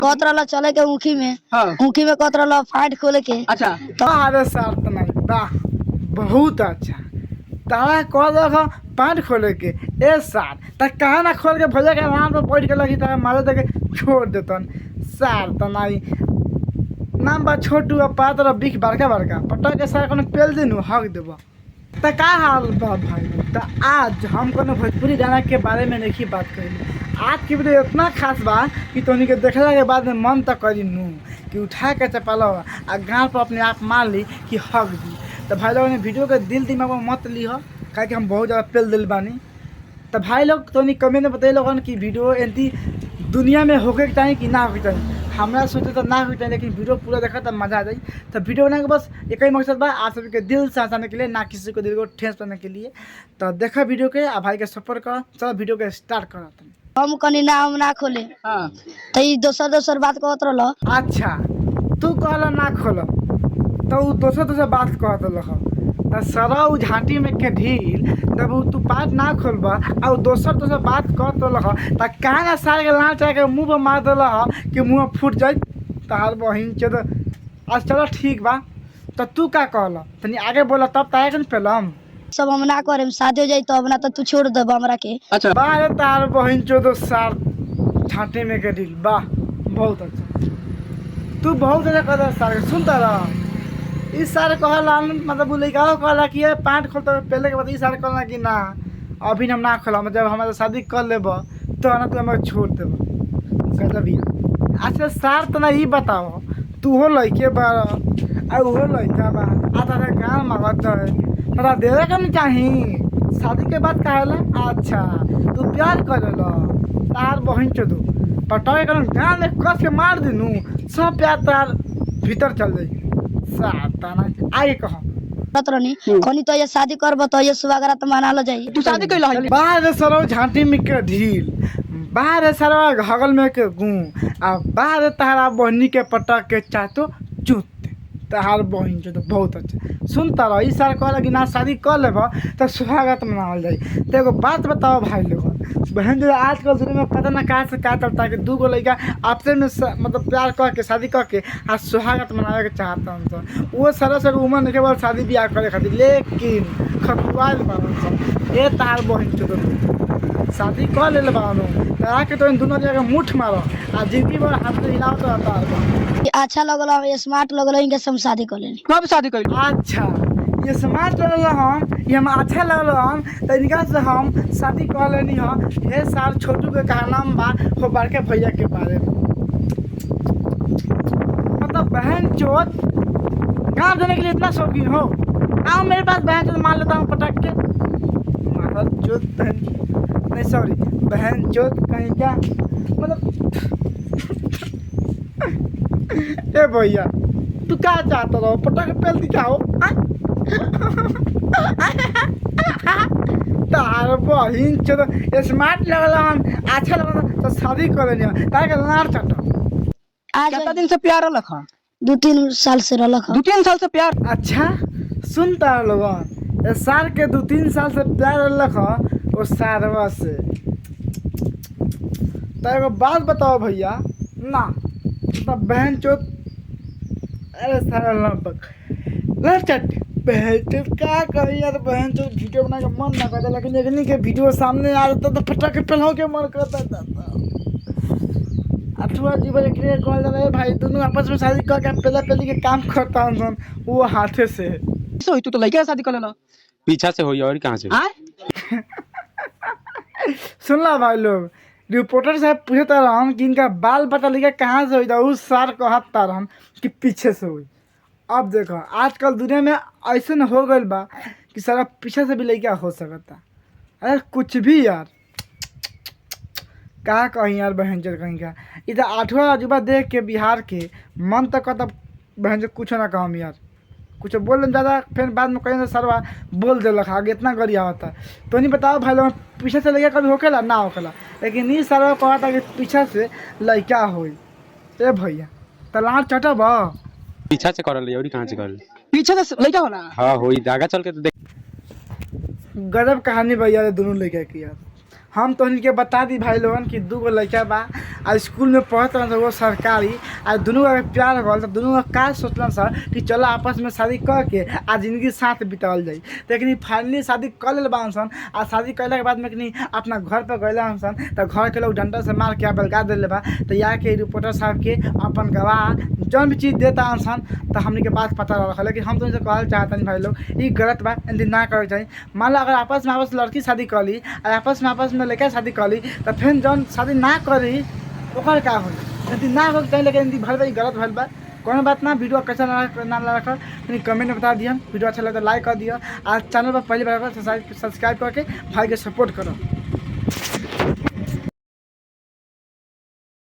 कहत रहला चले के ऊखी में। हाँ। ऊखी में कहत रहला फाइट खोले के। अच्छा अरे सर तो नहीं वाह बहुत अच्छा तारा कह दो पैंट खोले के ए सार त कहा ना खोल के भैया के आराम से बैठ के लगी तारा मारे दे के छोड़ देतन सार तो नहीं नाम बा छोटू आ पातर बिख बड़का बड़का पटक के सार कोनो पेल दिनु हक देबो त का हाल बा भाई त आज हम कोनो भोजपुरी गाना के बारे में नहीं बात करेंगे। आज की वीडियो इतना खास बा कि तोनी के देखला के बाद में मन तो करी नू कि उठा के चपाला आ गाँव पर अपने आप मान ली कि हक दी। तो भाई लोग ने वीडियो के दिल दिमाग में मत ली हो कि हम बहुत ज़्यादा पेल दिल बानी। तो भाई लोग तो कमेंट में बताइए लोगन कि वीडियो एंती दुनिया में होके के चाहिए कि ना होके चाहिए। हमारा सोचे तो ना होके चाहिए लेकिन वीडियो पूरा देखा तब मज़ा आ जाए। तो वीडियो बनाने का बस एक ही मकसद बा आप सभी के दिल से हंसाने के लिए, ना किसी को दिल को ठेस करने के लिए। तो देखा वीडियो के आ भाई के सपोर्ट कर। चलो वीडियो के स्टार्ट कर। हम कनी नाम ना खोले हाँ तो ई दोसर बात कहत रहला। अच्छा तू कहला ना खोलो तो उ दोसर बात कहत रह सरा उ झांटी में के ढील जब तू बात ना खोलबा और दोसर बात कहत रह त कहाँ ना सारे के लाल चाहे के मुँह पर मार दिल कि मुँह फूट जाए तहार बहिन चो। आज चलो ठीक बा तो तू का कहला तनी आगे बोला तब ताए के पेलम सब हम ना करे शादी हो जाई तो अब ना तो तू छोड़ देब हमरा के। अच्छा बारे तार बहिन चो सार झांटी में के ढील वाह बहुत अच्छा तू बहुत अच्छा कहता सार के सुनता रह। इस सारे कहला मतलब बोले कहला कि ये पैंट खोलते पहले के बाद इस सारे कहला कि ना अभी हम ना खोला जब हमारे शादी कर लेब तो ना तू हमें छोड़ देब कहता भैया। अच्छा सार तो ना ये बताओ तू हो लड़के बार और वो लड़का बा आ तारा गाँव मांगत है तोरा देवे के नहीं चाही शादी के बाद कहला। अच्छा तू प्यार करेला तार बहन चो दू पटावे कर गाँव में कस के मार दिनू सब प्यार तार भीतर चल जाई साताना आगे कहो कहत रहनी कनी तो ये शादी करब तो ये सुहागरात मना लो जाई। तू शादी कैला है? बाहर सरो झांटी में के ढील बाहर सरो घगल में के गूं आ बाहर तारा बहनी के पटक के चातो चूत तहार बहन जो तो बहुत अच्छा सुनता रह। इस साल कहला कि ना शादी कर लेब तो सुहागत मनावल जाई। तो एगो बात बताओ भाई लोग बहन जो आजकल दुनिया में पता ना कहाँ से का चलता है कि दू गो लड़का आपसे में मतलब प्यार कर के शादी करके आज सुहागत मनावे के चाहता हूँ तो वो सरह से उम्र नहीं के बाद शादी ब्याह करे खातिर लेकिन खकुआल बावन सब ए तार बहन जो तो शादी कर ले बानो आके तो इन दोनों जगह मुठ मारो आ जिंदगी भर हाथ हिलाओ तो तार अच्छा लगल स्मार्ट लगल इनके हम शादी कर लेनी। कब शादी कैला? अच्छा ये समाज लगल हम ये हम अच्छा लगल हम तो इनका से हम शादी कर लेनी हो। ढेर साल छोटू के कहा नाम बा हो बड़के भैया के बारे में मतलब बहन चोत गाँव जाने के लिए इतना शौकीन हो आओ मेरे पास बहन चोत मान लेता हूँ पटक के मारा चोत बहन नहीं सॉरी बहन चोत कहीं क्या मतलब ए भैया तू क्या चाहता रहो पटक पेल दिखाओ तार बहिन चलो स्मार्ट लगल हम अच्छा लगल तो शादी कर लेनी तार के लार चटो आज कितना दिन से प्यार रखा? 2-3 साल से रहलक। 2-3 साल से प्यार। अच्छा सुनता लोगन सार के 2-3 साल से प्यार रख वो सारवा से। तो एगो बात बताओ भैया ना तो बहन चोत अरे सारा लड़ चट बहन चोत क्या कही यार बहन चोत वीडियो बना के मन ना करता लेकिन एकनी के वीडियो सामने आ जाता तो फटा के पहलाओ के मन करता था। अठुआ जी बजे के कॉल रहे भाई दोनों आपस में शादी करके पहले पहले के काम करता हूँ वो हाथे से। सो तू तो लड़के शादी कर लेला पीछा से होई और कहाँ से? सुनला भाई लोग रिपोर्टर साहब पूछता रहन कि इनका बाल बता लिखा कहाँ से हुई उस सार कहता रहन कि पीछे से हुई। अब देखो आजकल दुनिया में ऐसे न हो गई बा कि सारा पीछे से भी लड़का हो सकता। अरे कुछ भी यार कहा कहीं यार बहन चल कहीं का इधर 8वां अजूबा देख के बिहार के मन तक का तब बहन कुछ ना कहम यार कुछ बोल ज़्यादा फिर बाद में कहीं सरवा बोल दिलक आगे इतना गरिया होता तो नहीं बताओ भाई लोग पीछे से लड़का कभी होकेला ना होकेला लेकिन ये सरवा कहा था कि पीछे से लड़का हो ए भैया तलाश चटब पीछा से करल और कहाँ से करल? पीछे से लड़का होना। हाँ होई आगा चल के तो देख। गजब कहानी भैया दोनों लड़का की यार हम तो इनके बता दी भाई लोगन कि 2 गो लड़का बा आ स्कूल में पढ़त रहन वो सरकारी आ दोनों का प्यार हो तो दोनों का का सोचलन सर कि चलो आपस में शादी करके आ जिंदगी साथ बितावल जाई। लेकिन फाइनली शादी कर ले बान सन आ शादी करला के बाद में कि अपना घर पर गए सन तो घर के लोग डंडा से मार के बलगा दिले बा। तो यहाँ के रिपोर्टर साहब के अपन गवाह जौन भी चीज़ देता सन तो हमने के बात पता रखा। लेकिन हम तो इनसे कहल चाहता भाई लोग ये गलत बा, इनकी ना करे चाहिए। मान लो अगर आपस में लड़की शादी कर ली और आपस में लड़का शादी कर ली तो फिर जौन शादी ना करी ओकर का हो यदि ना हो चाहिए। लेकिन यदि भल भाई गलत भल बा कोनो बात ना। वीडियो कैसा ना रखा कमेंट में बता दिया। वीडियो अच्छा लगे तो लाइक कर दिया और चैनल पर पहली बार सब्सक्राइब करके भाई के सपोर्ट करो।